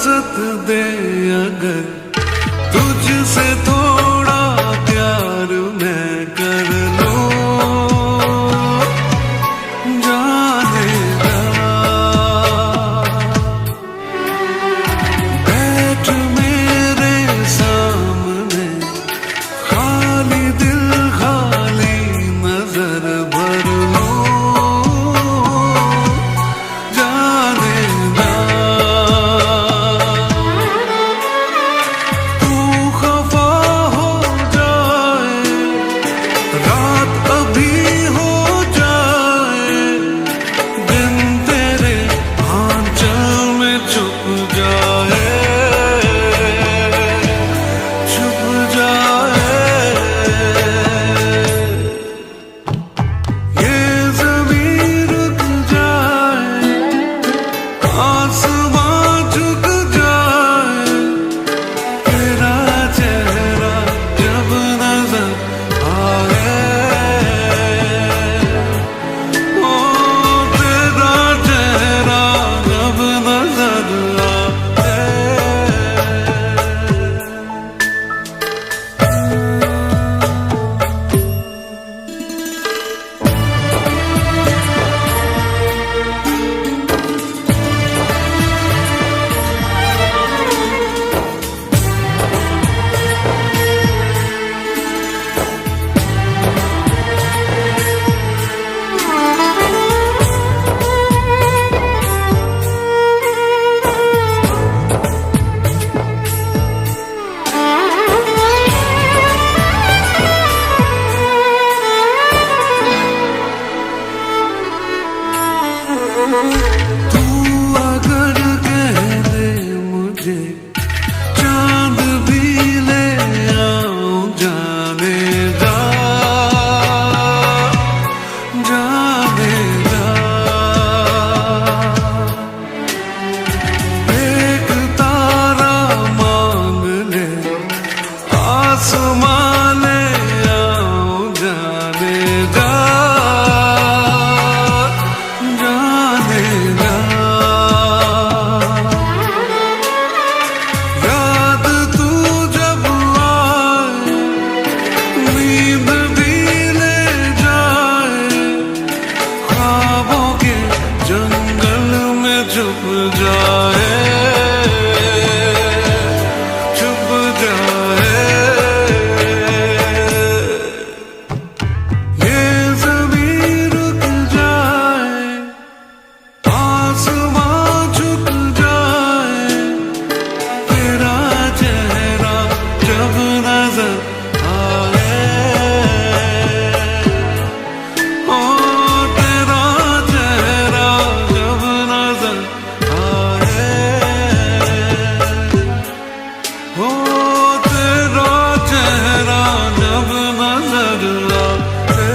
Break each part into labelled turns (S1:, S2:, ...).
S1: इजाजत दे अगर तुझसे थोड़ा प्यार मैं कर लूं, जाने जा बैठ मेरे सामने, खाली दिल खाली नजर भर लूं, जाने जा तू खफा हो जाए, रात अभी हो जाए, दिन तेरे आंचल में छुप जाए, छुप जाए। ये ज़मीं रुक जाए, आसमां झुक जाए, तेरा चेहरा जब नजर आए, ओ तेरा चेहरा जब नजर आए। तू अगर कह दे मुझे चांद भी ले आऊं, जाने जा, जाने जा। एक तारा मांग ले, आसमां ले आऊं, जाने जा, जाने जा। याद तू जब आए, नींद भी ले जाए, ख्वाबों के जंगल में छुप जाए, छुप जाए। ये ज़मीं रुक जाए, आसमां झुक जाए, तेरा चेहरा जब नजर आए, ओ तेरा चेहरा जब नजर आए, ओ तेरा चेहरा जब नजर आए।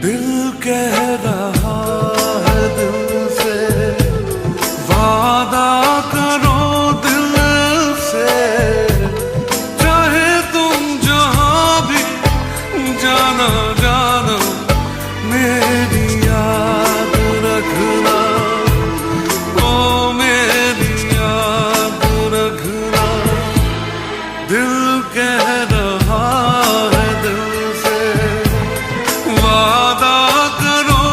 S1: दिल कह रहा है दिल से, वादा करो दिल से, चाहे तुम जहां भी जाना जाना, मेरी याद रखना, ओ मेरी याद रखना। दिल कह रहा है दिल से, वादा करो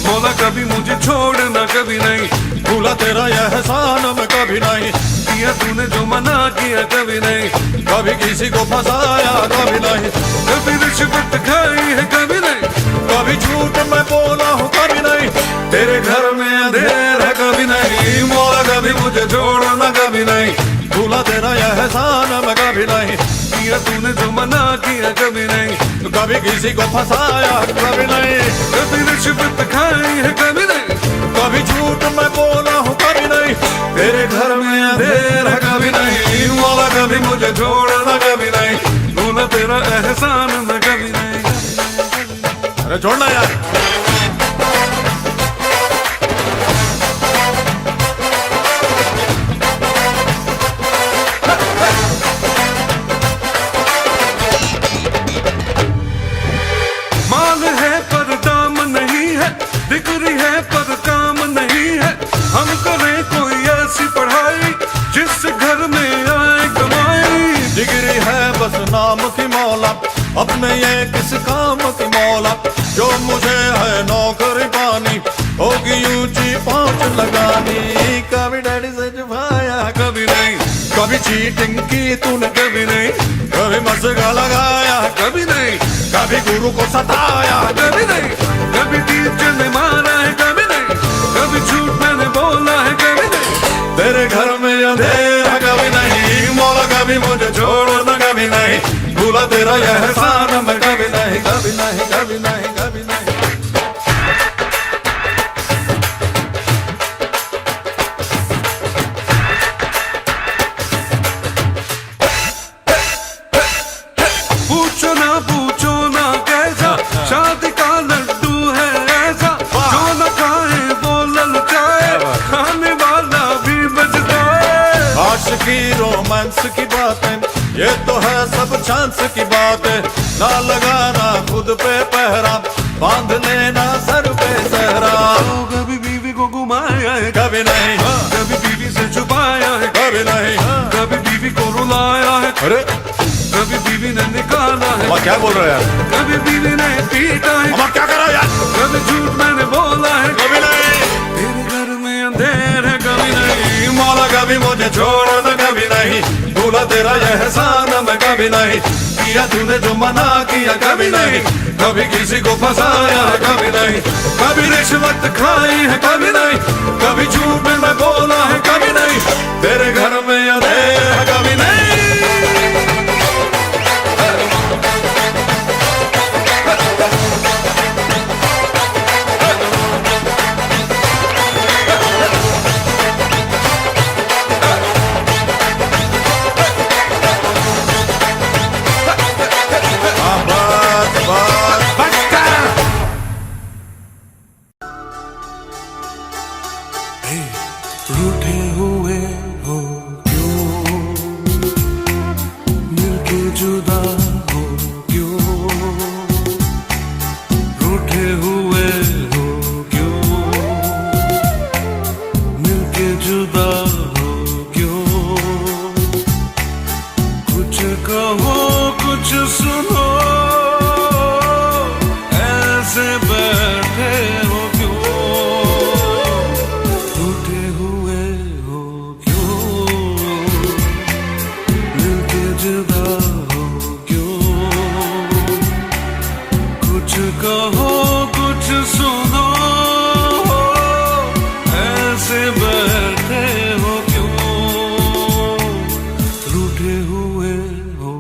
S1: मौला कभी मुझे छोड़ना कभी नहीं,
S2: भूला तेरा यह एहसान मैं कभी नहीं,
S1: किया तूने जो मना किया कभी नहीं,
S2: कभी किसी को फंसाया कभी नहीं,
S1: कभी रिश्वत खाई है कभी नहीं,
S2: कभी झूठ मैं बोला हूँ कभी नहीं,
S1: तेरे घर में अंधेरा कभी नहीं, मौला कभी मुझे छोड़ना कभी नहीं,
S2: भूला तेरा यह एहसान मैं कभी नहीं,
S1: किया तूने जो मना किया कभी नहीं,
S2: कभी किसी को फंसाया कभी नहीं,
S1: कभी रिश्वत खाई है कभी नहीं,
S2: कभी झूठ मैं बोला हूँ कभी नहीं,
S1: तेरे घर में अंधेरा कभी नहीं, मौला कभी मुझे छोड़ना कभी नहीं, भूला तेरा एहसान मैं कभी नहीं।
S2: अरे छोड़ना यार।
S1: माल है पर दाम नहीं है, डिग्री है पर काम नहीं है, हम करें कोई ऐसी पढ़ाई जिस घर में आए कमाई,
S2: डिग्री है बस नाम की मौला, अपने ये किस काम की मौला, जो मुझे है नौकरी पानी, होगी ऊंची पहुंच लगानी, कभी डैडी से छुपाया
S1: कभी नहीं,
S2: कभी चीटिंग की तूने
S1: कभी नहीं,
S2: कभी मस्का लगाया
S1: कभी नहीं,
S2: कभी गुरु को सताया
S1: कभी नहीं, कभी टीचर ने मारा है कभी नहीं, कभी झूठ मैंने बोला है कभी नहीं,
S2: तेरे घर में अंधेरा कभी नहीं, मौला कभी मुझे छोड़ना कभी नहीं, भूला तेरा यह एहसान मैं कभी नहीं, कभी नहीं, कभी नहीं, कभी नहीं।
S1: पूछो ना कैसा शादी का लड्डू है ऐसा, जो न खाए वो ललचाए, खाने वाला भी बचता है।
S2: आशिकी रोमांस की बातें ये तो है सब चांस की बातें, ना लगाना खुद पे पहरा, बांध लेना सर पे सहरा,
S1: कभी बीवी को घुमाया है
S2: कभी नहीं,
S1: कभी बीवी से छुपाया है
S2: कभी नहीं,
S1: कभी बीवी को रुलाया है,
S2: अरे
S1: कभी बीवी ने निकाला है,
S2: अम्मा क्या बोल रहे हैं यार,
S1: कभी बीवी ने पीटा है,
S2: अम्मा क्या करा यार,
S1: कभी झूठ मैंने बोला है
S2: कभी नहीं,
S1: तेरे घर में अंधेर है कभी नहीं,
S2: मौला कभी मुझे छोड़ना कभी नहीं, भूला तेरा यह एहसान मैं कभी नहीं, किया तूने जो मना किया कभी नहीं, कभी किसी को फंसाया कभी नहीं, कभी रिश्वत खाई है कभी नहीं, कभी झूठ मैं बोला है कभी नहीं, तेरे घर में अंधेर है कभी नहीं।
S1: रूठे हुए हो क्यों, मिलके जुदा हो क्यों, रूठे हुए हो क्यों, मिलके जुदा हो क्यों, कुछ कहो कुछ सुनो, ऐसे बैठे हो क्यों, रूठे हुए हो क्यों, मिलके जुदा हो क्यों, कुछ कहो कुछ सुनो, ऐसे बैठे हो क्यों, रूठे हुए हो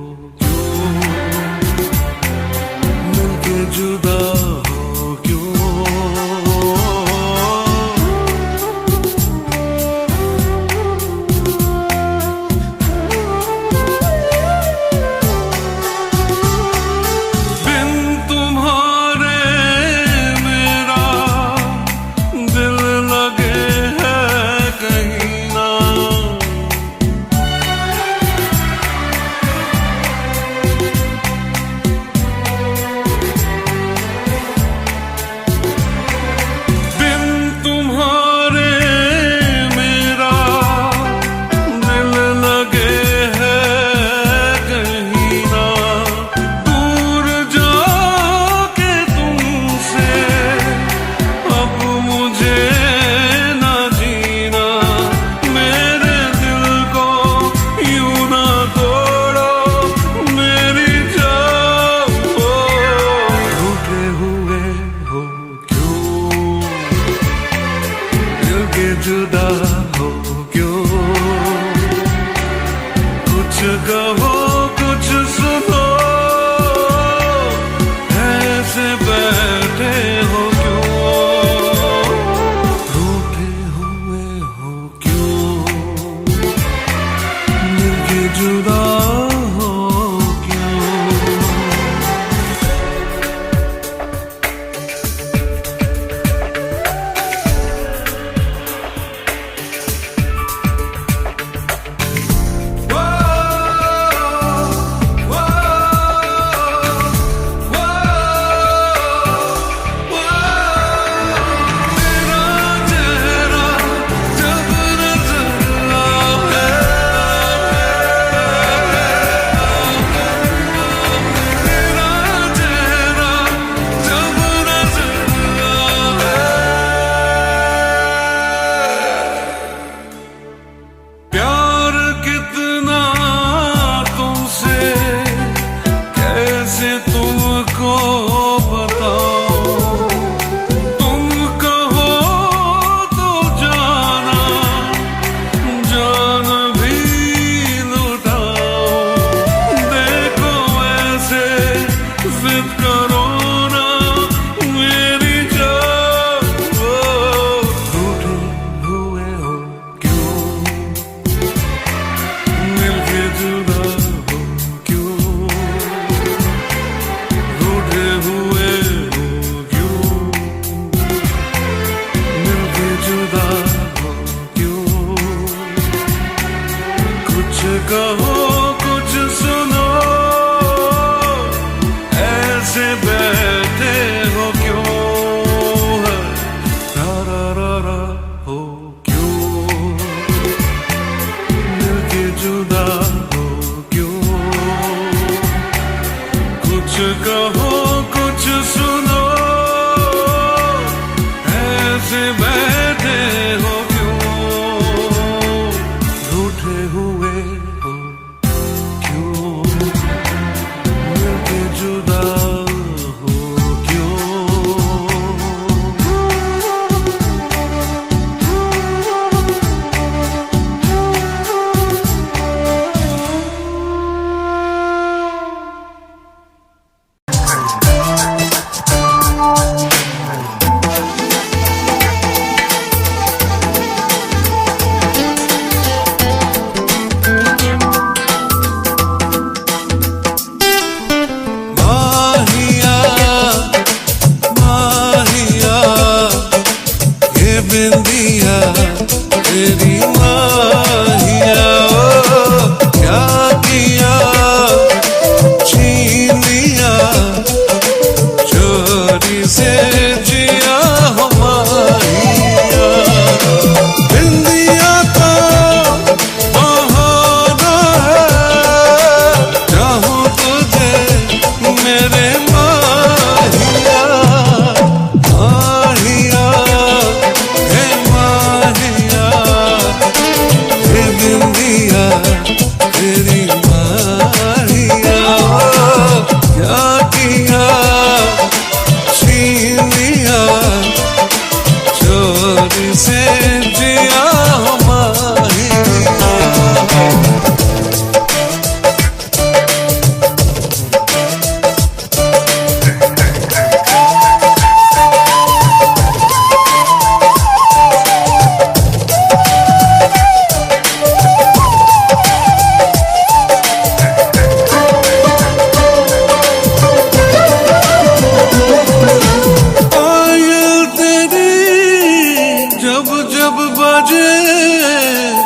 S1: जुदा हो क्यों। कहो कुछ सुनो, ऐसे बैठे हो क्यों, रा रा रा रा हो क्यों, मिलके जुदा हो क्यों। कुछ कहो कुछ सुनो, ऐसे बैठे हो क्यों, रूठे हुए जुदा हो क्यों। बिंदिया तेरी माहिया, क्या किया छीन लिया चोरी से जिया हो माहिया। बिंदिया तो बहाना है, चाहूं तुझे मेरे माहिया। माहिया बिंदिया तेरी माहिया, क्या किया छीन लिया चोरी से जिया हो माहिया।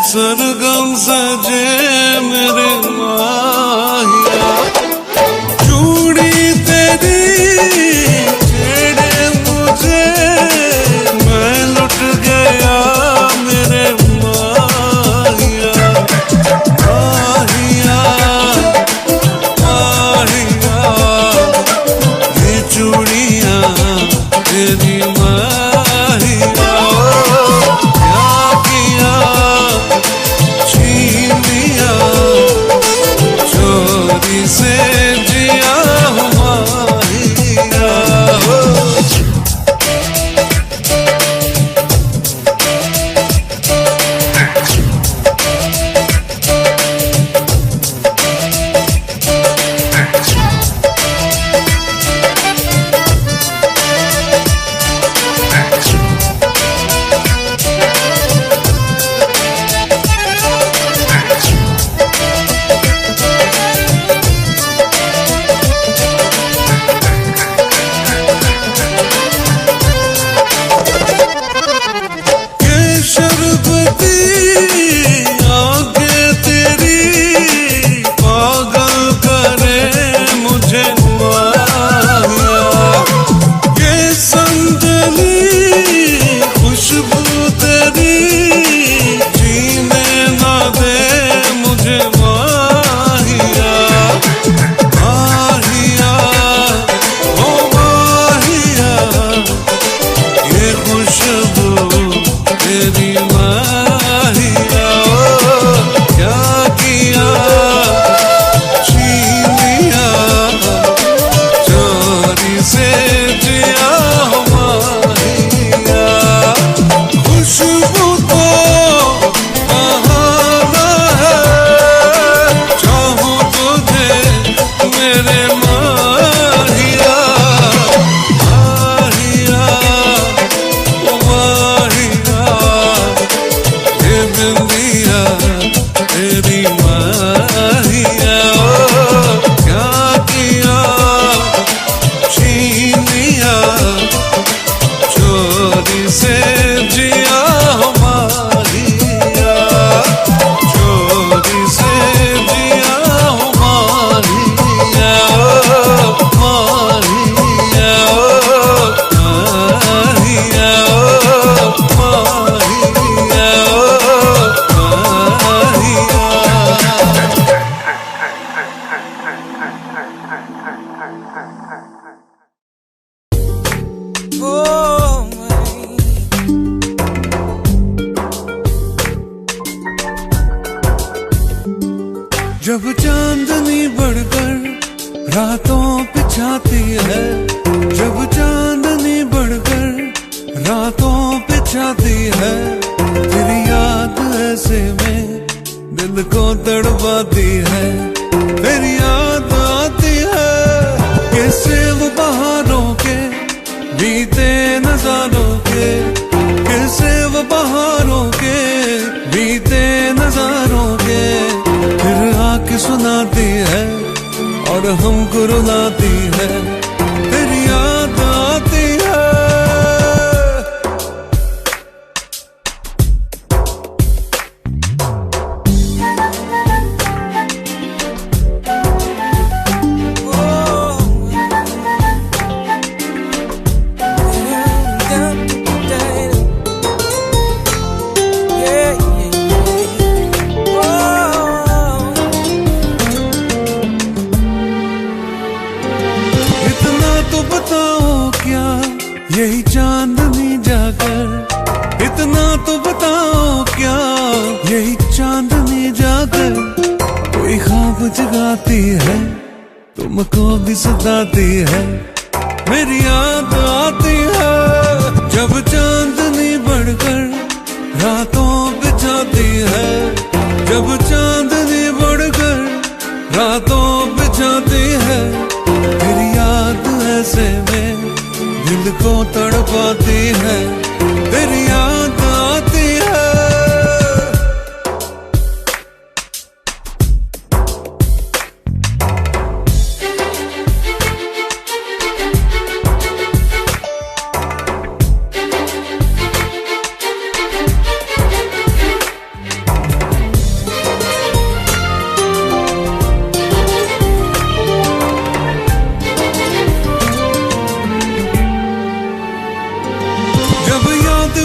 S1: सरगम सजे मेरे माहिया, चूड़ी तेरी छेड़े मुझे, मैं लुट गया मेरे माहिया। माहिया माहिया ये चूड़ियाँ तेरी माहिया, क्या किया छीन लिया माहिया क्या किया, छीन लिया चोरी से जिया माहिया, चोरी से जिया माहिया, माहिया माहिया जब चांदनी बढ़कर रातों पे छाती है, जब चांदनी बढ़कर रातों पे छाती है, तेरी याद ऐसे में दिल को तड़पाती है, तेरी याद आती है कैसे वो बहारों के बीते नजारों के, कैसे वो बहारों के बीते नजारों के, फिर आके सुनाती है और हमको रुलाती है, तेरी याद आती है। यही चांदनी जाकर, इतना तो बताओ क्या, यही चांदनी जाकर कोई ख्वाब जगाती है, तुमको भी सताती है, मेरी याद आती है, जब चांदनी बढ़कर रातों पे छाती है, जब चांदनी बढ़कर रातों पे छाती है, तेरी याद ऐसे में दिल को तड़पाती है, तेरी याद आती है।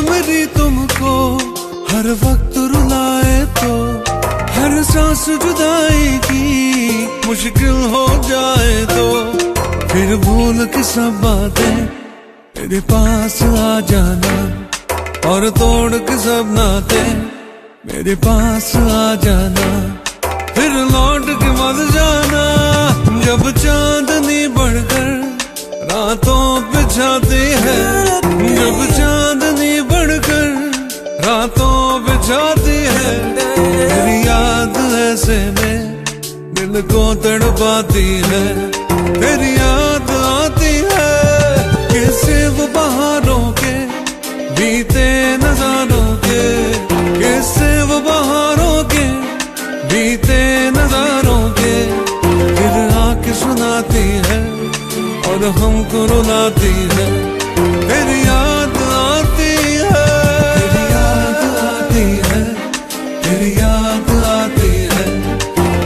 S1: मेरी तुमको हर वक्त रुलाए तो, हर सांस जुदाई की मुश्किल हो जाए तो, फिर भूल के सब बातें मेरे पास आ जाना, और तोड़ के सब नाते मेरे पास आ जाना, फिर लौट के मत जाना, जब चांदनी बढ़कर रातों पे छाती है, जब चांदनी बढ़कर रातों पे छाती है, तेरी याद ऐसे में दिल को तड़पाती है, तेरी याद आती है कैसे वो बहारों के बीते नजारों के, कैसे वो बहारों के बीते नजारों के, फिर आके सुनाती है और हमको रुलाती है, तेरी याद आती है, तेरी याद आती है, तेरी याद आती है,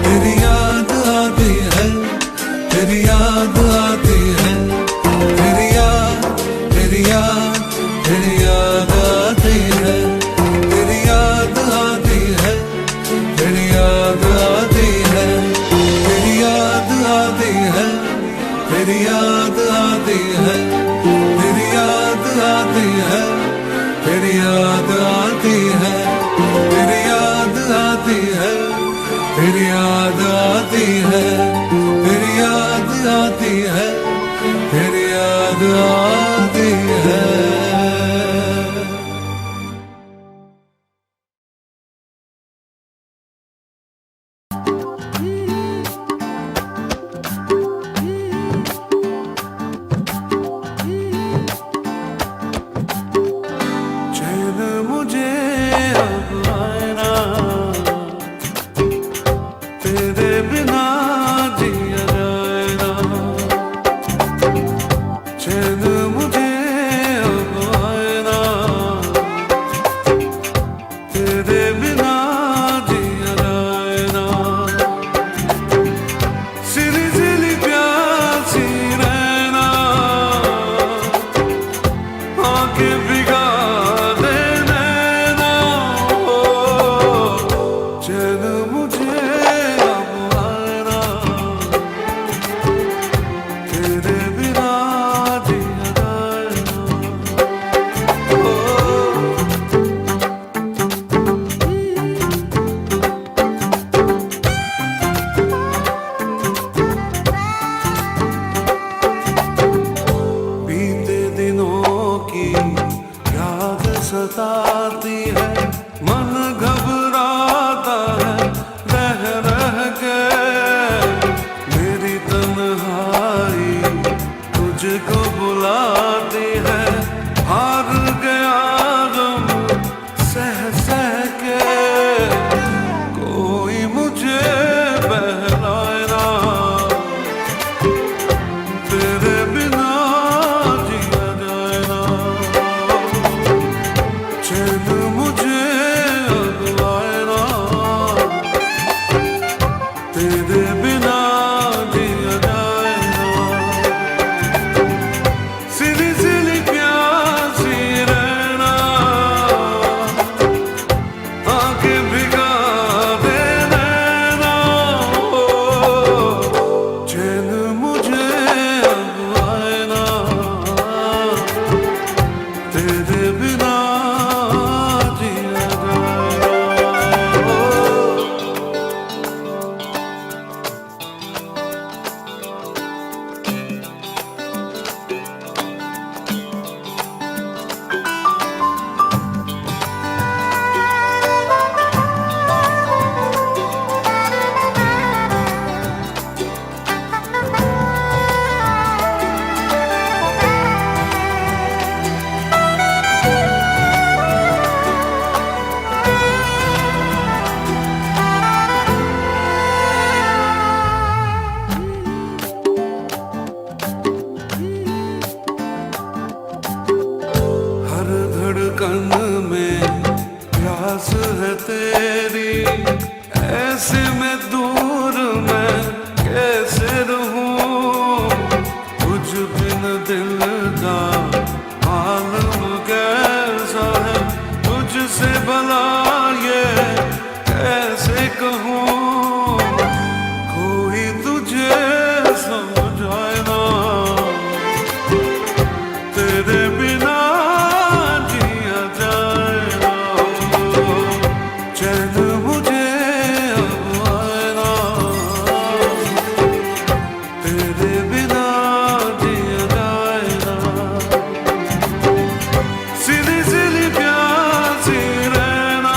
S1: तेरी याद आती है, तेरी याद आती है, तेरी याद, तेरी याद, तेरी याद आती है, तेरी याद आती है, तेरी याद आती है, तेरी याद आती है, तेरी याद आती है, तेरी याद आती है, तेरी याद आती है, तेरी याद आती है, तेरी याद आती है, तेरी याद आती है, तेरी याद आती है। तेरे बिना जिया जाए ना, सिली सिली प्यासी रहना, आंखें भिगा दे नैना, चैन मुझे अब आए ना, तेरे बिना जिया जाए ना। हर धड़कन में प्यास है तेरी, ऐसे में दूर मैं कैसे रहूं, तुझ बिन दिल का आलम कैसा है, तुझसे भला ये कैसे कहूं, कोई तुझे समझाए ना, तेरे बिना जिया जाए ना, चैन मुझे अब आए ना, तेरे बिना जिया जाए ना, सिली सिली प्यासी रहना,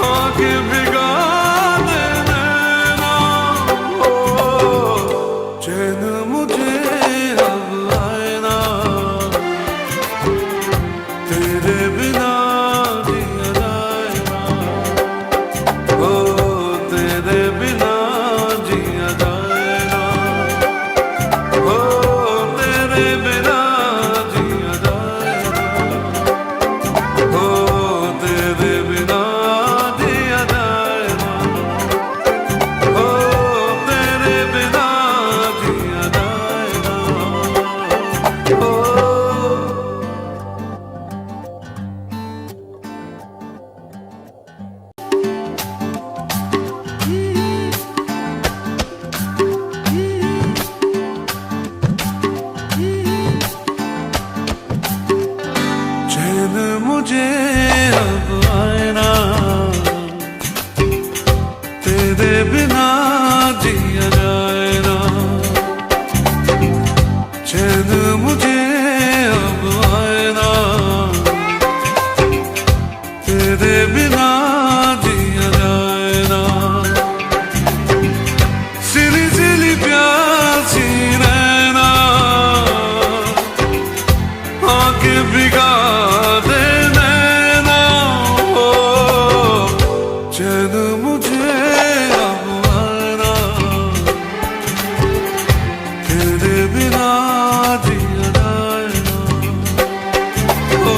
S1: आंखें भिगा दे नैना, चैन मुझे अब आए ना, तेरे बिना जिया जाए ना, ओ तेरे बिना जिया जाए ना, ओ तेरे बिना जिया जाए ना, ओ तेरे बिना जिया जाए ना, ओ तेरे बिना जिया जाए ना, ओ। चैन मुझे अब आए ना, तेरे बिना जिया जाए ना, चैन मुझे अब आए ना, तेरे बिना जिया जाए ना, सिली सिली प्यासी रहना, आंखें भिगा दे नैना, चैन मुझे अब आए ना, तेरे बिना जिया जाए ना, ओ।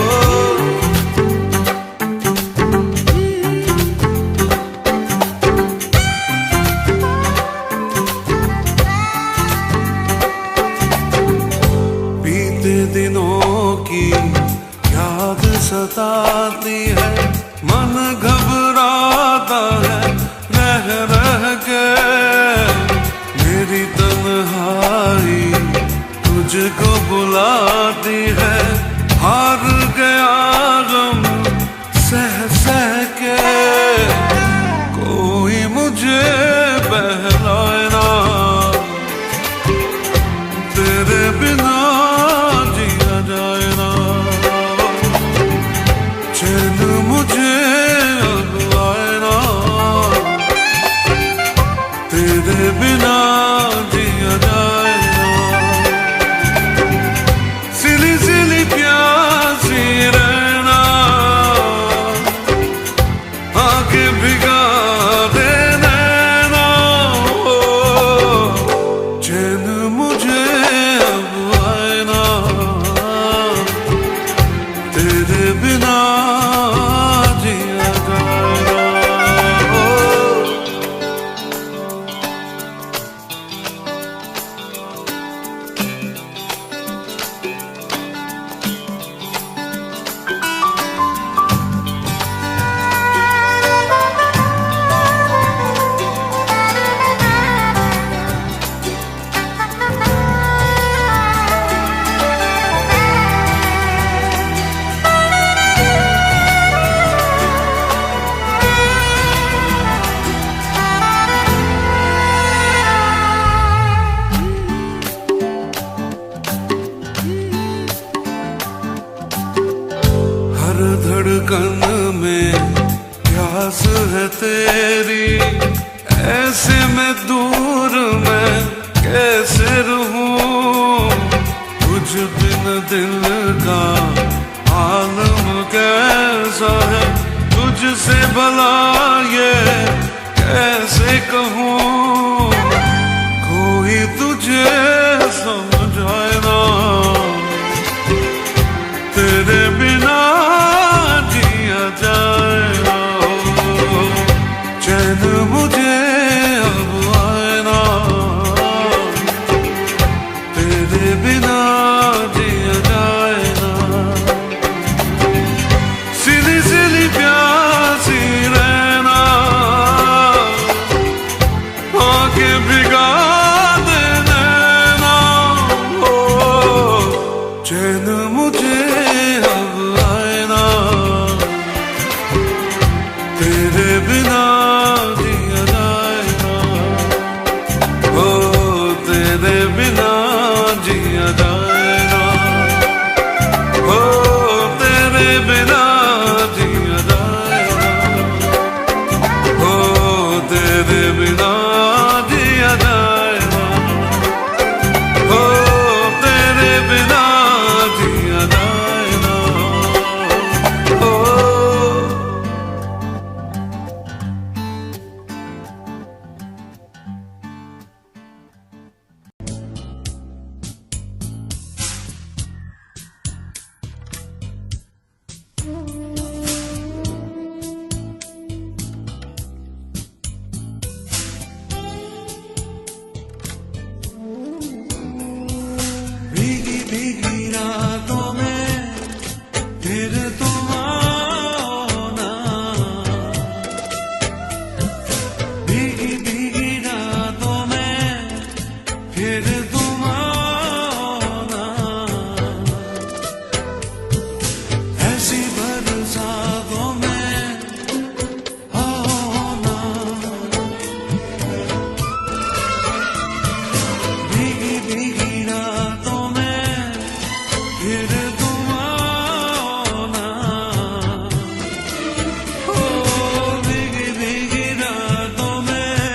S1: बीते दिनों की याद सताती है, मन घबराता है रह रह के, मेरी तन्हाई तुझको बुलाती है, हार गया गम सह सह के, कोई मुझे बहलाए ना, तेरे बिना जिया जाए ना, चैन मुझे अब आए ना, तेरे बिना जिया जाए ना, सिली सिली प्यासी रहना, आंखें भिगा दे नैना, चैन मुझे अब आए ना, तेरे बिना जिया जाए ना, ओ। तेरी, ऐसे में दूर मैं कैसे रहूं, तुझ बिन दिल का आलम कैसा है, तुझसे भला ये कैसे कहूं, कोई तुझे समझाए ना, तेरे बिना जिया जाए ना, चैन मुझे अब आए ना, तेरे बिना जिया जाए ना, सीधी सीधी प्यासी रहना, आंखें भिगा देना, हो चैन मुझे अब आए ना, तेरे बिना जिया जाए ना, हो तेरे बिना जिया जाए ना, हो तेरे बिना जिया जाए ना, हो तेरे बिना जिया जाए ना, हो तेरे बिना जिया जाए ना, हो। भीगी भीगी रातों में फिर तुम आना, भीगी भीगी रातों में फिर तुम आना, ऐसी बरसातों में आना, भीगी भीगी रातों में फिर तुम आना, ओ भीगी भीगी रातों में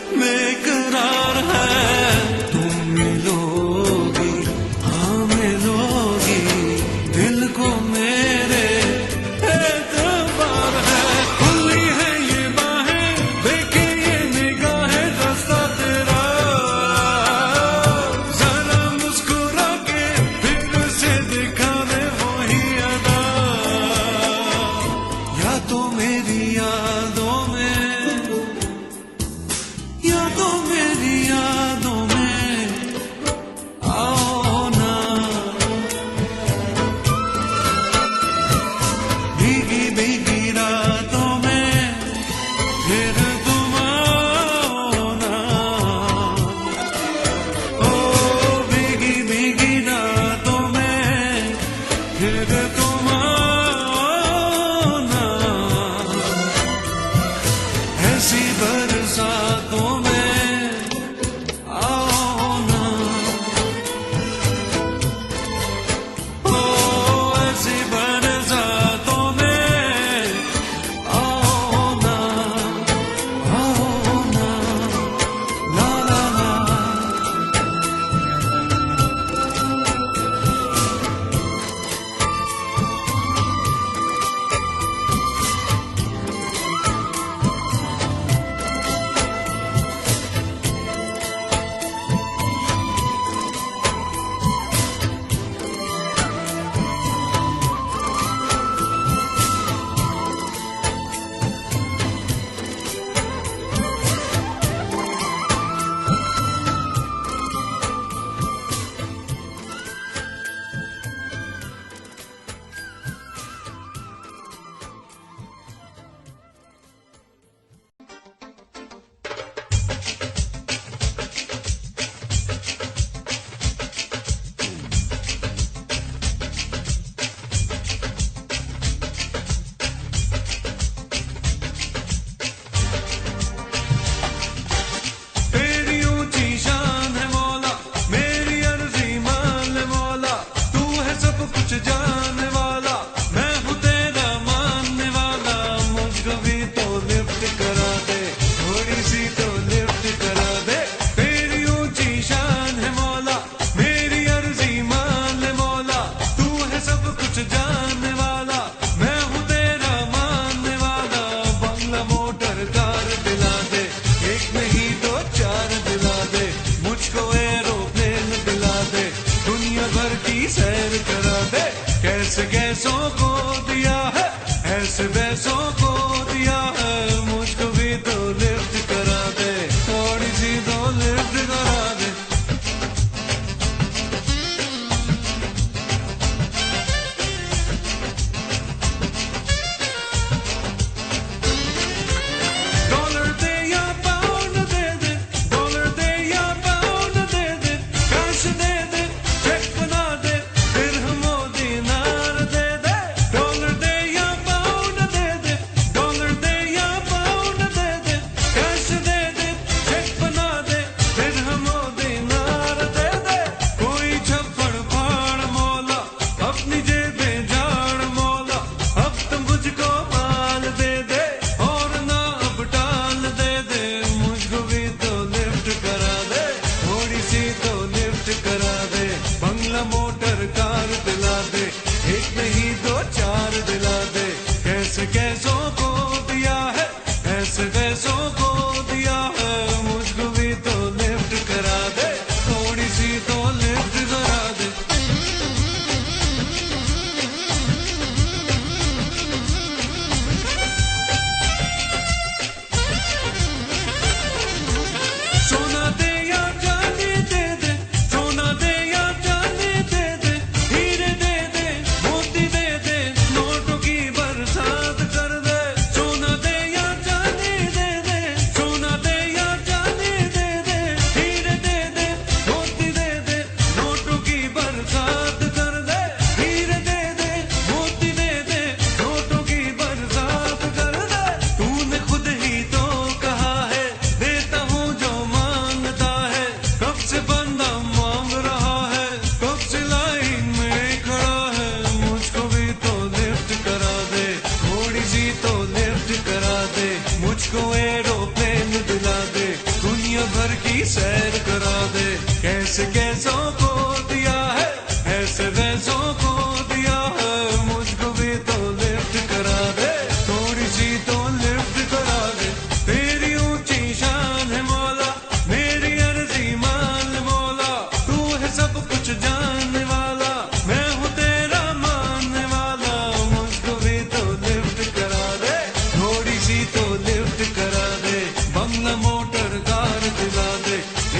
S1: बेकरार है। तुम मिलोगी, हाँ मिलोगी, दिल को मेरे एतबार है। खुली है ये बाहें, देखे ये निगाहें, रास्ता तेरा। जरा मुस्कुरा के फिर से दिखा दे वही अदा। या तो मेरी यादों में, यादों में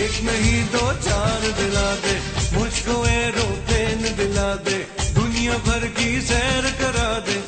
S1: एक नहीं दो चार दिला दे, मुझको एरोप्लेन दिला दे, दुनिया भर की सैर करा दे।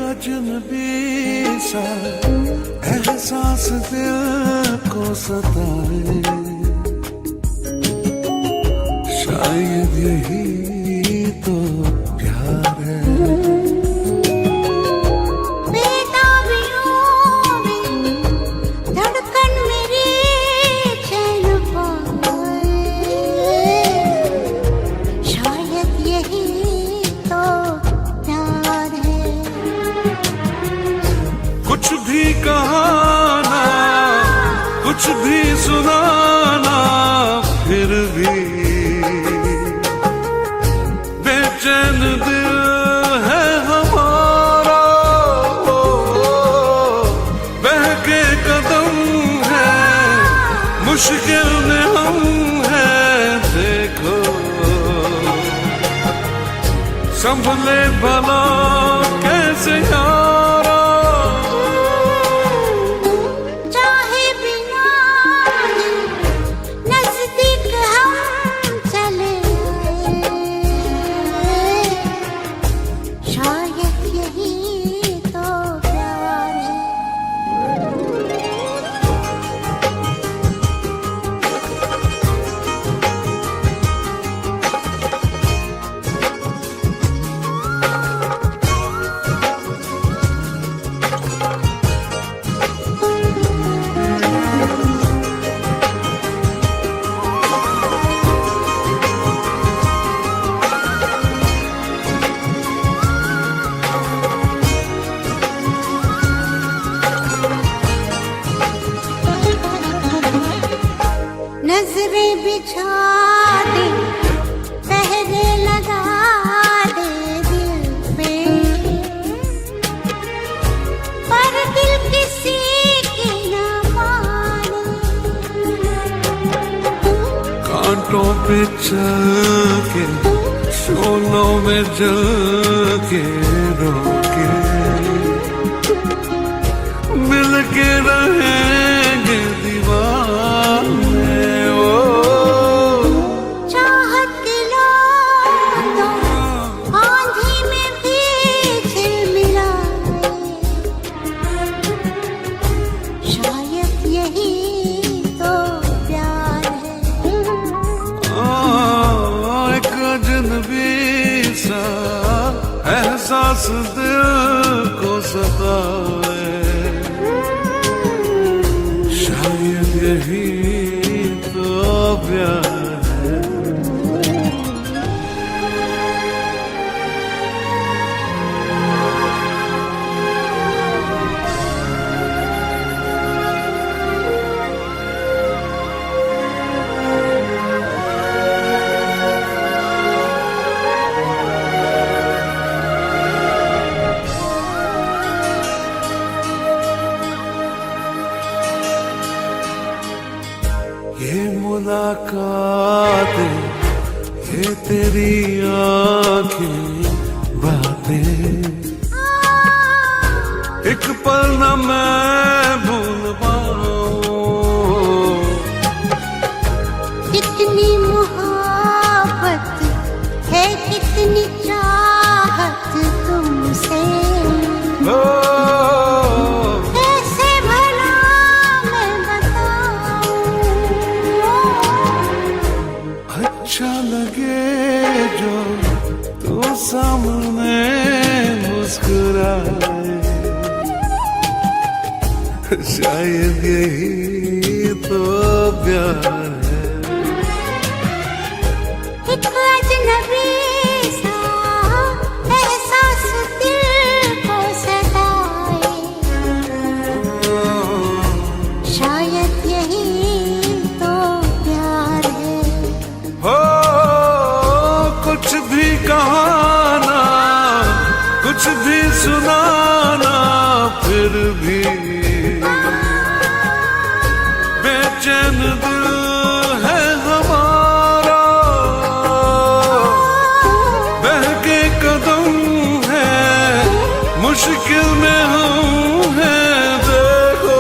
S3: अजनबी सा एहसास दिल को सताए, शायद यही तो प्यार है।
S4: धड़कन मेरी चैन पाए, शायद यही तो प्यार है।
S3: भी कहाना, कुछ भी सुनाना, फिर भी बेचैन दिल है हमारा। बहके कदम है, मुश्किल में हम हैं, देखो संभले भला कैसे यारा।
S4: चाहे बिना नजदीक हम चले आए, शायद यही तो प्यार है। नजरें बिछा दे, पहरे लगा दे दिल पे, पर दिल किसी की न माने।
S3: कांटों पे चल के, शोलों में जल के, रोके मिल के रहेंगे दीवाने।
S4: चाहत लो तो आंधी में भी झिलमिलाए, शायद यही तो प्यार है।
S3: एक अजनबी सा एहसास दिल को सताए, शायद यही तो प्यार है। ये मुलाकातें, ये तेरी आंखें, बातें, एक पल न मैं भूल पाऊं।
S4: कितनी मोहब्बत है, कितनी चाहत तुमसे, कैसे भला मैं बताऊं।
S3: अच्छा लगे जो तू सामने मुस्कुराए, शायद यही तो प्यार है।
S4: एक अजनबी सा एहसास दिल को सताए, शायद यही तो प्यार है।
S3: हो कुछ भी कहाना, कुछ भी सुनाना, फिर भी बेचैन दिल है हमारा। बहके कदम है, मुश्किल में हम हैं, देखो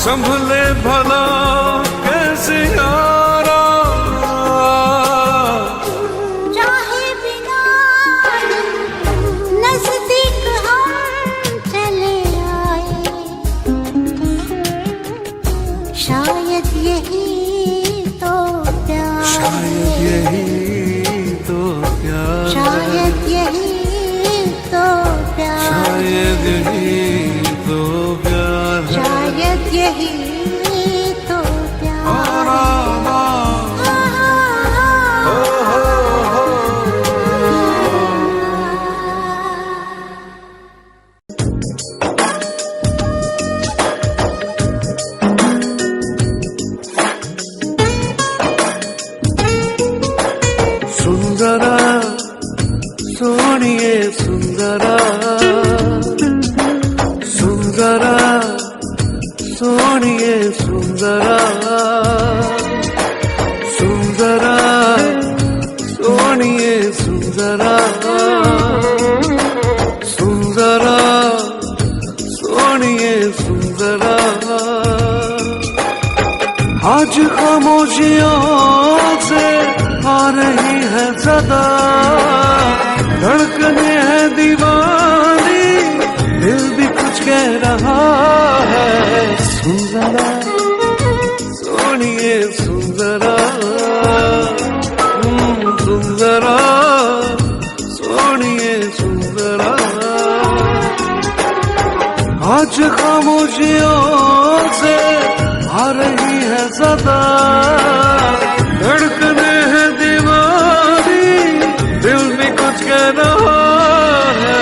S3: संभले भला कैसे यारा।
S4: चाहे बिना नजदीक हम चले आए, शायद यही तो प्यार है।
S3: शायद यही तो प्यार,
S4: शायद यही तो प्यार,
S3: शायद यही तो प्यार है।
S4: शायद यही तो प्यार है।
S3: खामोशियों से आ रही है सदा, धड़कने है दीवानी, दिल भी कुछ कह रहा है। सुंदरा सोनिए सुंदरा, सुंदरा सोनिए सुंदरा। आज खामोशियों से आ रही है सदा, धड़कने है दीवानी, दिल भी कुछ कह रहा है।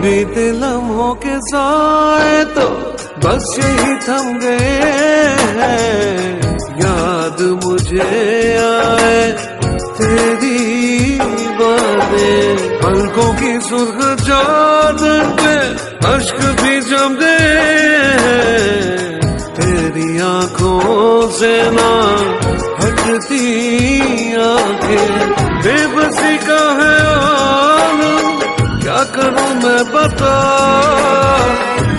S3: बीते लम्हों के साए तो बस यही थम गए हैं, याद मुझे आए तेरी बातें। पलकों की सुर्ख चादर पे अश्क भी जम गए हैं, तेरी आंखों से ना हटती आंखें। बेबसी का है आलम, क्या करूं मैं बता,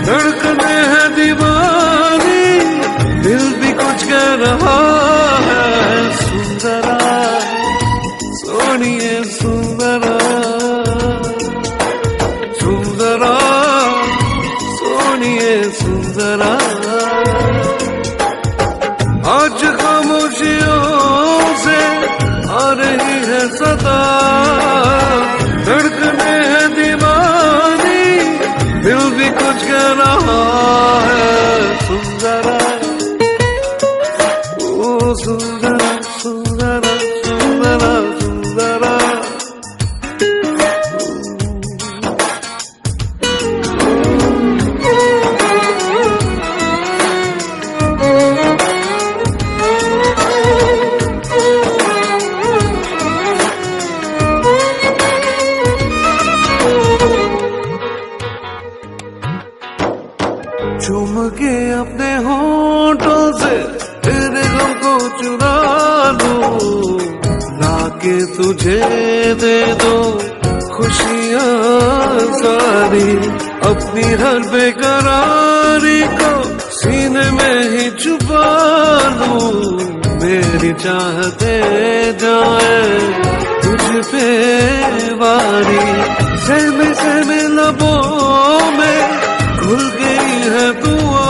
S3: धड़कने है दीवानी, दिल भी कुछ कह रहा है। सुंदरा सोनिए सुंदरा, सुंदरा सोनिए सुंदरा। आज खामोशियों से आ रही है सदा, धड़कने है दीवानी, दिल भी कुछ कह रहा है। सुंदरा ओ सुंदरा सुंदरा सुंदरा सुंदरा। चूम के अपने होठों से तेरे गम को चुरा लूं, लाके तुझे दे दो खुशियाँ सारी। अपनी हर बेकरारी को सीने में ही छुपा लूं, मेरी चाहते जाए तुझ पे वारी। सहमे सहमे लबों में घुल गई है दुआ,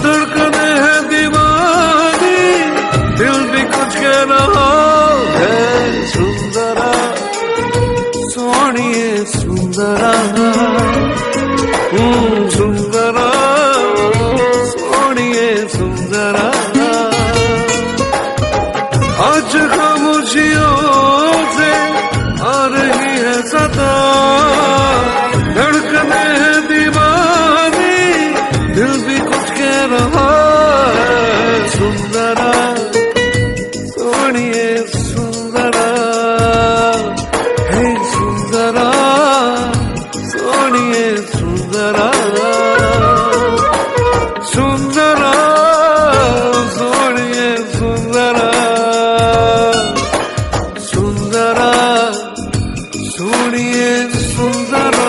S3: धड़कने है दीवानी, दिल भी कुछ कह रहा है। सुंदरा सोनिए सुंदरा, सुंदरा सोनिए सुंदरा। आज खामोशियों से आ रही है सदा, धड़कने है दीवानी, दिल भी कुछ कह रहा है। सुंदरा सोनिए सुंदरा, हे सुंदरा सोनिए सुंदरा, सुंदरा सोनिए सुंदरा, सुंदरा सोनिए सुंदरा।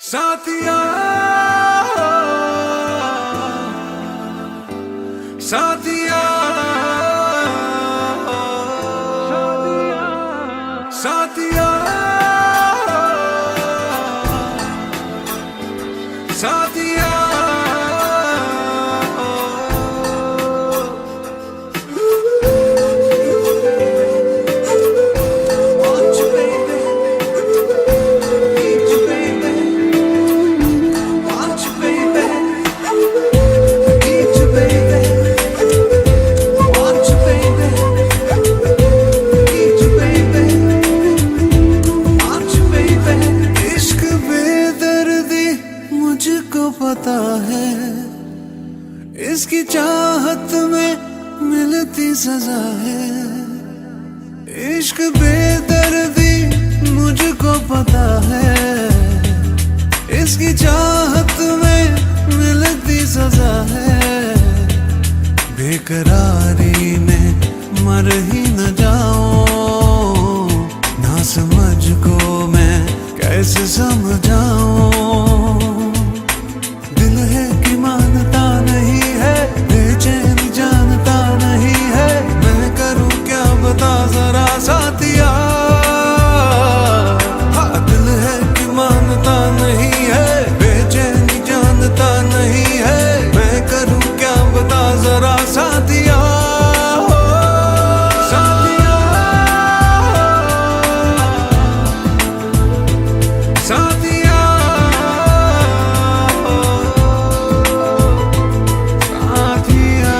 S1: साथिया साथिया साथिया
S3: मिलती सजा है। इश्क बेदर्दी मुझको पता है, इसकी चाहत में मिलती सजा है। बेकरारी में मर ही न जाऊं, ना समझ को मैं कैसे समझाऊं। दिल है कि मानता नहीं है, बेचैन जानता नहीं है, मैं करूं क्या बता जरा साथिया। हाँ, दिल है कि मानता नहीं है, बेचैन जानता नहीं है, मैं करूं क्या बता जरा साथिया। साथिया, साथिया, साथिया।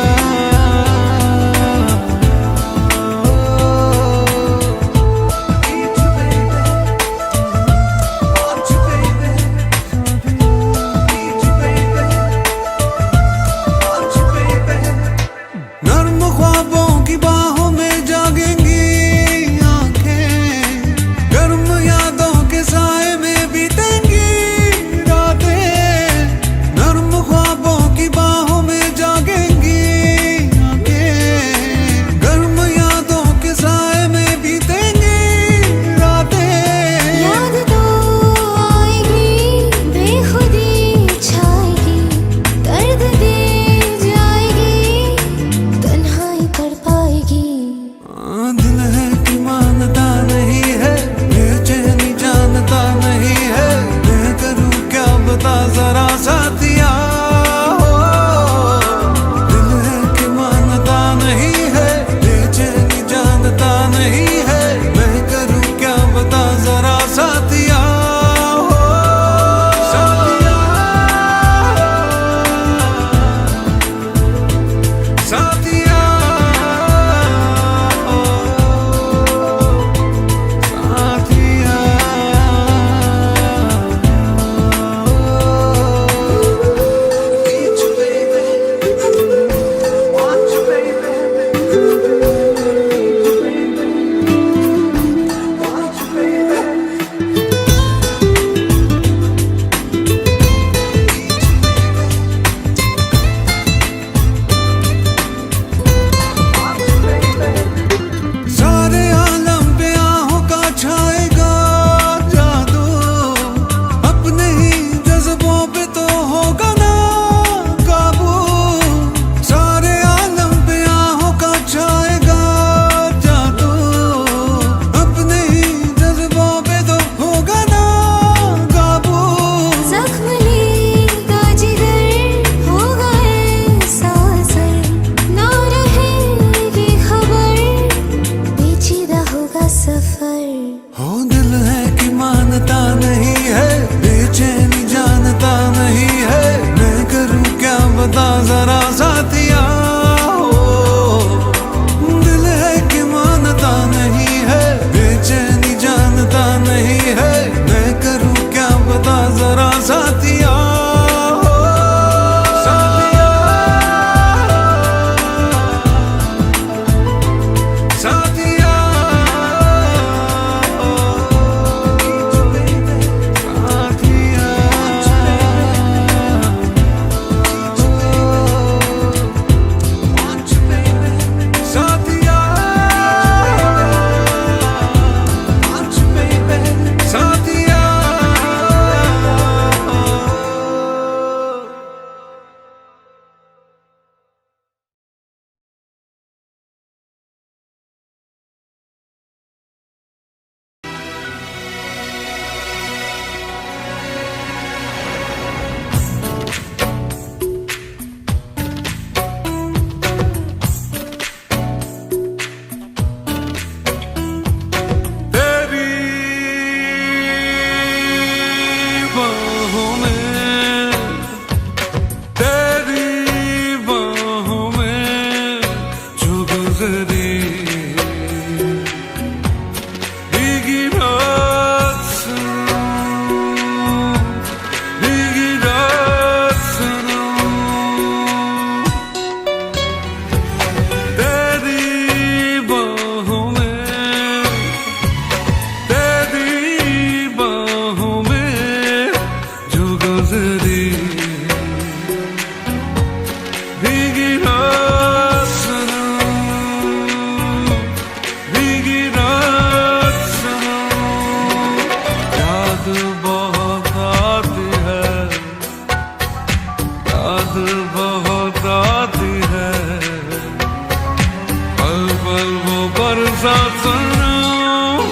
S1: बरसात सनम,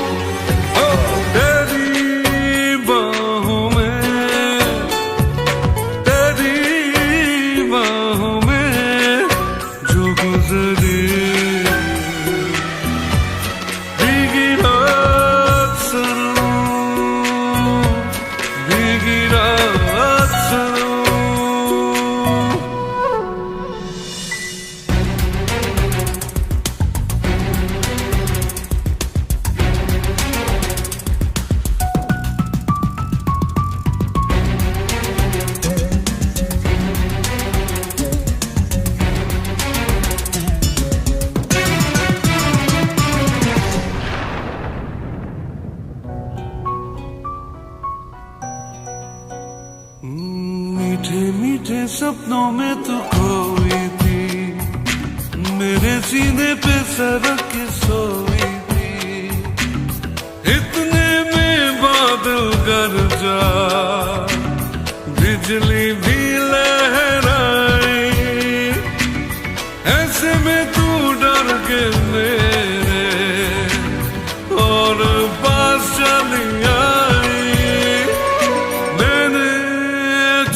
S1: ओ तेरी बाहों में, तेरी बाहों में जो गुजरी भीगी रात सनम, भीगी रात सनम। मीठे मीठे सपनों में तू खोई थी, मेरे सीने पे सरक के सोई थी, इतने में बादल गरजा, बिजली भी लहराई, ऐसे में तू डर के मेरे और पास चली आई, मैंने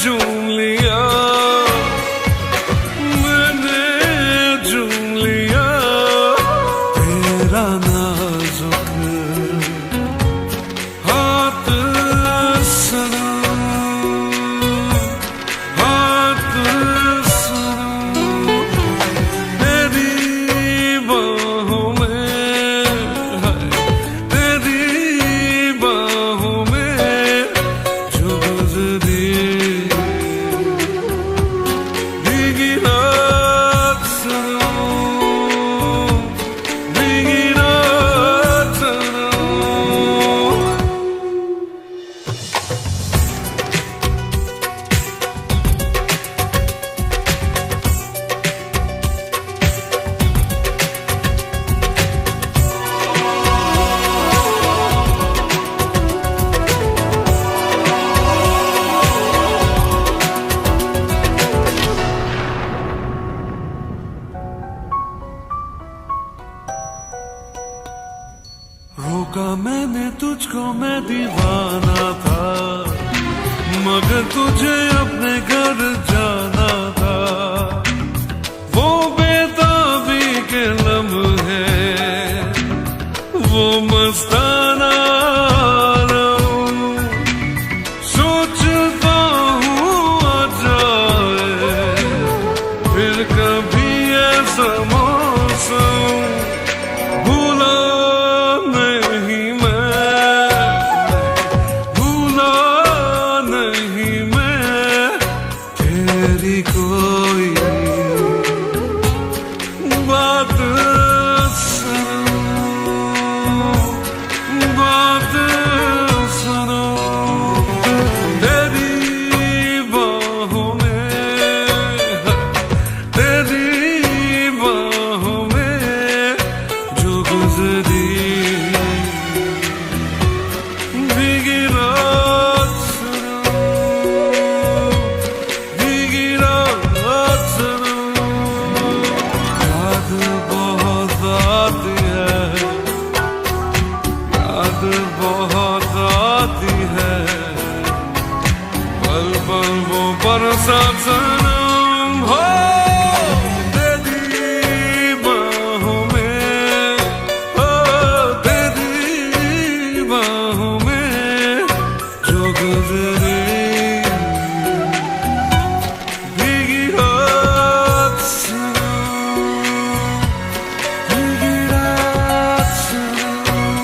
S1: चूम लिया, मैंने चूम लिया तेरा नाजुक हाथ सनम, हाथ सनम, तेरी बाहों में, तेरी बाहों में जो गुजरी भीगी रात सनम, भीगी रात सनम। रोका मैंने तुझको, मैं दीवाना था, मगर तुझे अपने घर जाना था, वो बेताबी के लम्हे, वो मस्ताना आलम, सोचता हूँ आ जाए फिर कभी ऐसा मौसम, भूला नहीं मैं, भूला नहीं मैं तेरी कोई बात सनम, बात सनम, तेरी बाहों में, तेरी बाहों में जो गुजरी भीगी रात सनम, भीगी रात सनम। याद बहुत आती है, याद बहुत आती है, पल पल वो बरसात सनम, हो तेरी बाहों में, हो तेरी बाहों में जो गुजरी भीगी रात सनम, भीगी रात सनम,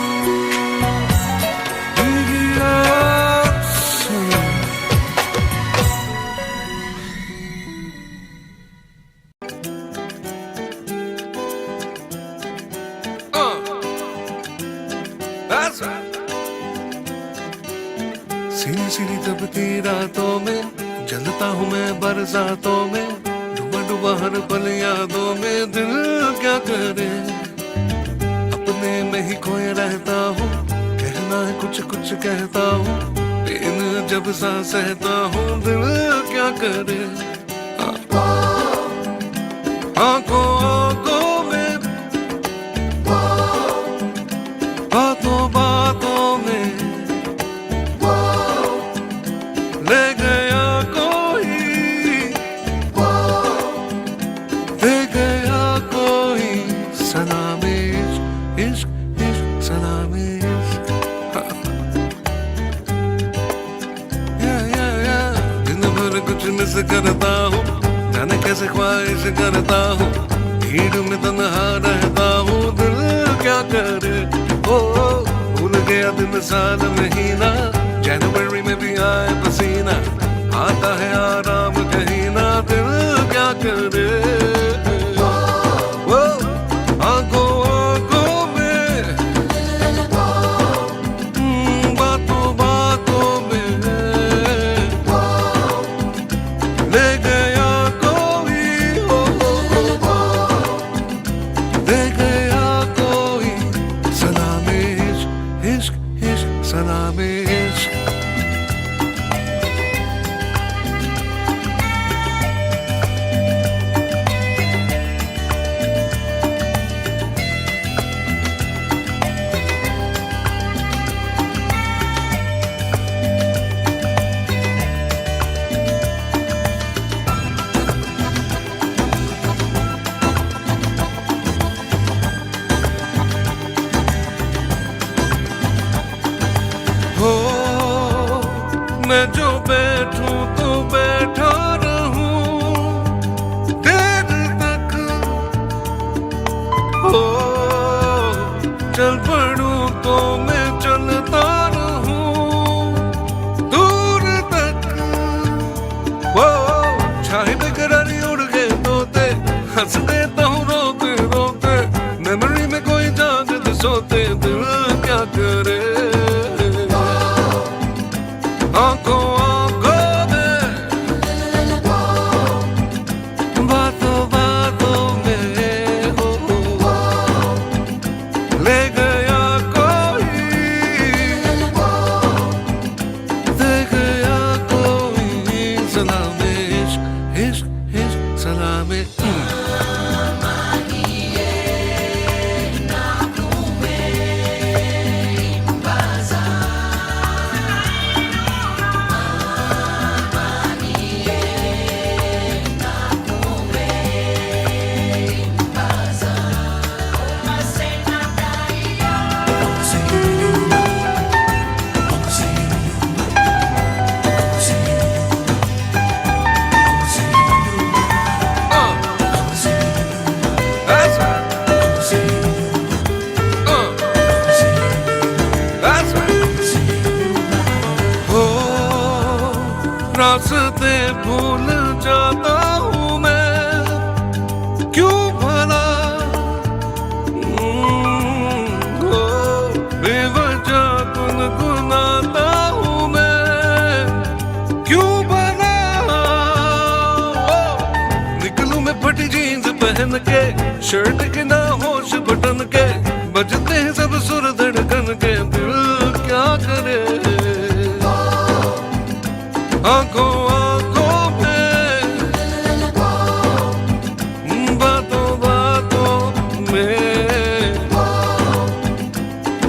S1: भीगी रात सनम। That's right. सीनी सीनी तपती रातों में जलता हूँ मैं बरसातों में, डूबा डूबा हर पल यादों में, दिल क्या करे अपने में ही खोए रहता हूँ, कहना है कुछ कुछ कहता हूँ, पेन जब सा सहता हूँ, दिल क्या करे आंखों आंखों में मिस करता हूँ, भीड़ में तन्हा रहता हूँ, दिल क्या करे। ओ भूल गया दिन साल महीना, जनवरी में भी आए पसीना, आता है आराम कहीं ना, दिल क्या करे। ओ आंखों आंखों में, बातों बातों में ले गया कोई, ले गया कोई, सलामे इश्क इश्क इश्क, सलामे इश्क। हो मैं जो बैठूं तो बैठा रहूं देर तक, हो चल पड़ूं तो मैं चलता रहूं दूर तक। वो छाए बेकरारी उड़ गए तोते, हंस देता हूँ रोते रोते, मेमोरी में कोई जागते सोते, दिल क्या करे। आंखों आंखों में, बातों बातों में, हो ले गया कोई, दे गया कोई, सलामे इश्क इश्क इश्क, Salameh. That's right. That's right. हो रास्ते भूल जाता हूँ मैं, क्यों भला। हो बेवजह गुनगुनाता हूँ मैं, क्यों भला। निकलूं मैं फटी जीन्स पहन के, शर्ट के ना होश बटन के, बजते हैं सब सुर धड़कन के, दिल क्या करे। आंखों आंखों में, बातों बातों में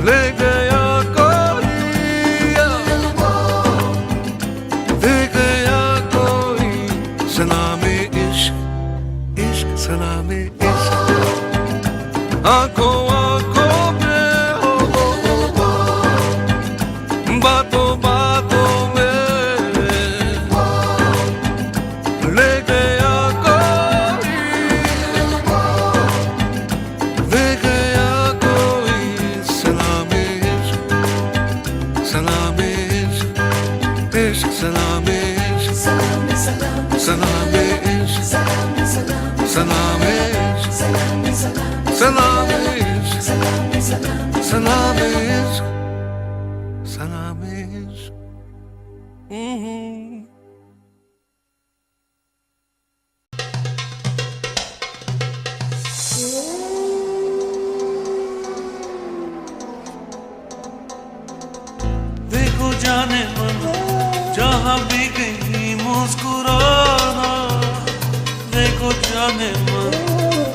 S1: ले गया कोई, दे गया कोई, सलामे इश्क इश्क, सलामे इश्क। आंखों आंखों में, हो बातों बातों में ले गया कोई, ले गया कोई, सलामे इश्क, सलामे इश्क इश्क, सलामे इश्क, सलामे इश्क, सलामे इश्क, सलामे इश्क, सलामे इश्क, सलामे इश्क।
S3: देखो जाने मन जहाँ भी कहीं मुस्कुराना, देखो जाने मन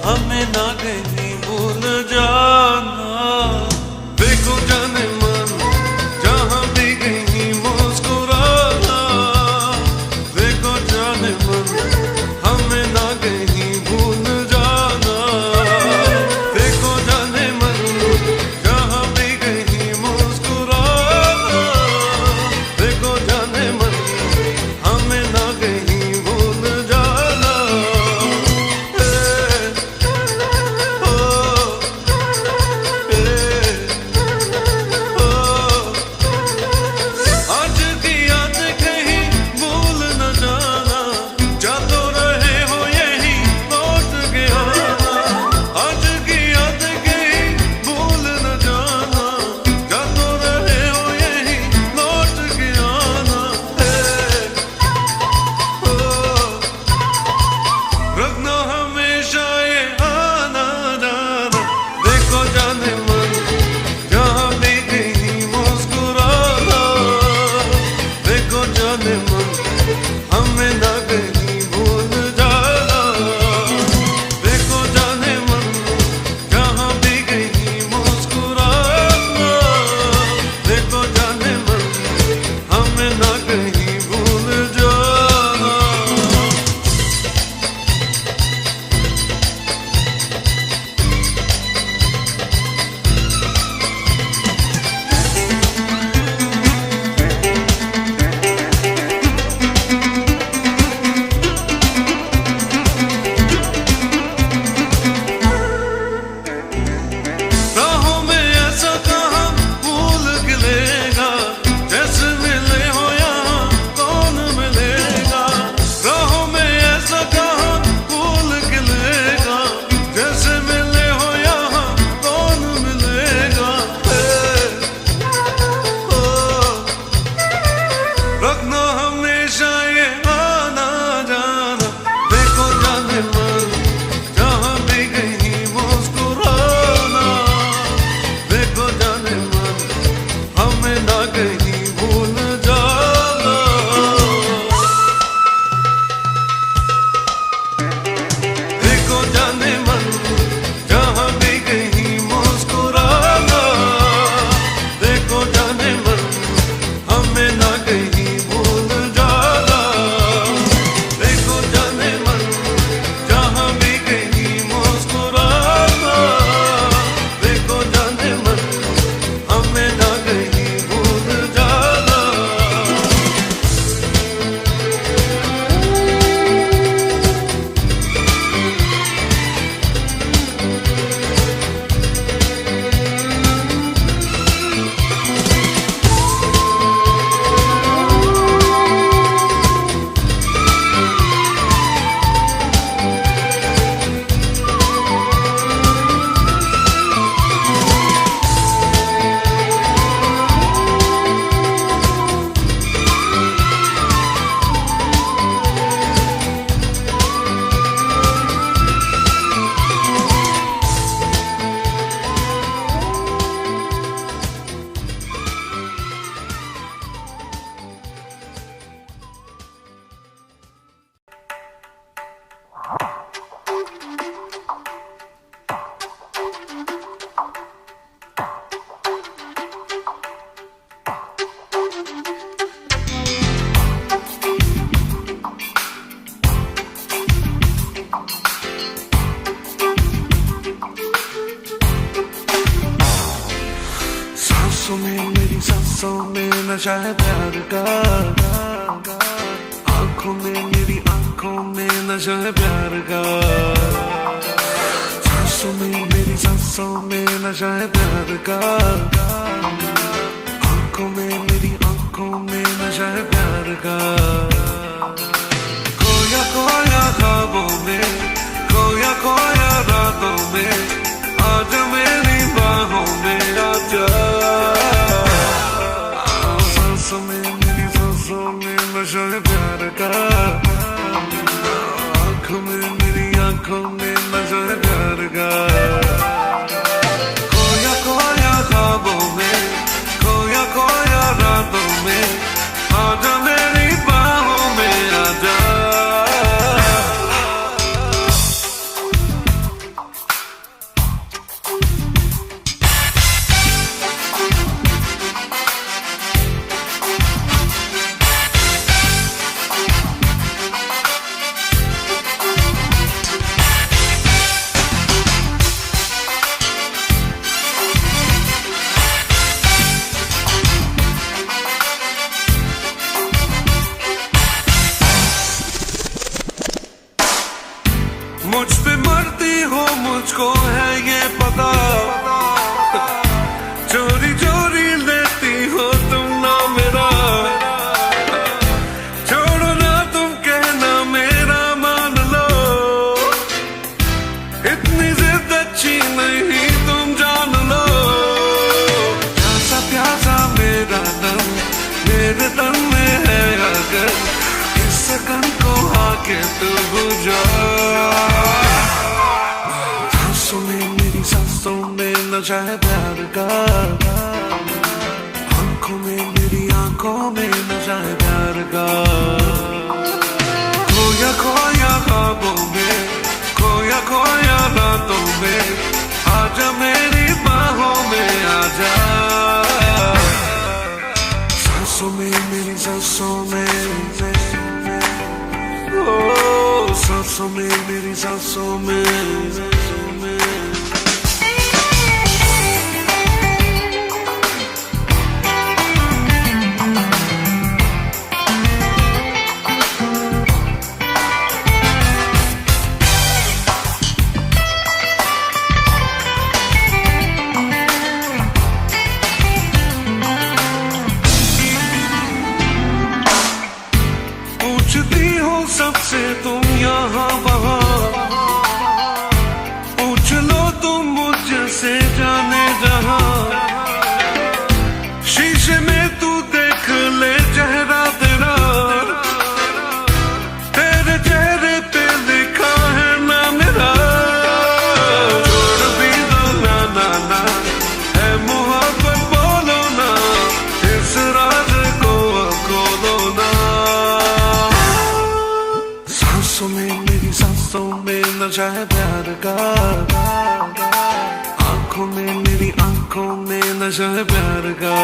S3: हमें ना कहीं भूल जाना।
S1: देखो जाने मन जहाँ भी कहीं मुस्कुराना, देखो जाने मन हमें ना कहीं भूल जाना। देखो जाने मन जहाँ भी कहीं मुस्कुराना, देखो जाने मन हमें ना कहीं भूल जाना। सांसों में मेरी सांसों में नशा है प्यार का, आंखों में मेरी आंखों में नशा है प्यार का, सांसों में मेरी सांसों में नशा है प्यार का, आंखों में मेरी आंखों में नशा है प्यार का। खोया खोया ख्वाबों में, खोया खोया रातों में, आजा मेरी बाहों में आजा। सांसों में मेरी सांसों में नशा है प्यार का, आंखों में मेरी आंखों में नशा है प्यार का। खोया खोया ख्वाबों में, खोया खोया रातों में, आजा मेरी बाहों में आजा। मुझ पे मरती हो मुझको है ये पता, चोरी चोरी लेती हो तुम ना मेरा, छोड़ो ना तुम कहना मेरा मान लो, इतनी जिद अच्छी नहीं तुम जान लो। प्यासा प्यासा मेरा तन मेरे तन में है अगर, इस सकन को आके तू बुझा। सांसों में मेरी सांसों में नशा है प्यार का, आंखों में मेरी आंखों में नशा है प्यार का। खोया खोया ख्वाबों में, खोया खोया रातों में, आजा मेरी बाहों में आजा। सांसों में मेरी सांसों में, ओ सांसों में मेरी सांसों में। पूछती हो सबसे तुम यहाँ वहाँ, पूछ लो तुम मुझसे जाने जहाँ, शीशे में तू देख ले चेहरा तेरा, तेरे चेहरे पे लिखा है ना मेरा। छोड़ भी दो ना ना ना, है मोहब्बत बोलो ना, इस राज को खोलो ना। सांसों में मेरी सांसों में नशा है प्यार का, आंखों में मेरी आंखों में नशा है प्यार का।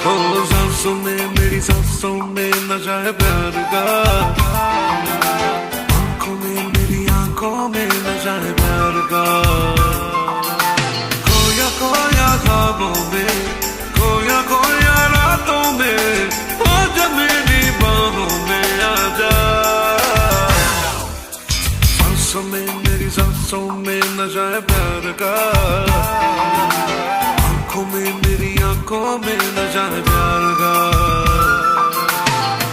S1: ओ सांसों में मेरी सांसों में नशा है प्यार का, आंखों में मेरी आंखों में नशा है प्यार का। खोया खोया ख्वाबों में, खोया खोया रातों में, आजा मेरी बाहों में आजा। सांसों में मेरी सांसों में नशा है प्यार का, आंखों में मेरी आंखों में नशा है प्यार का।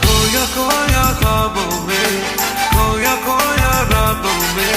S1: खोया खोया ख्वाबों में, खोया खोया रातों में,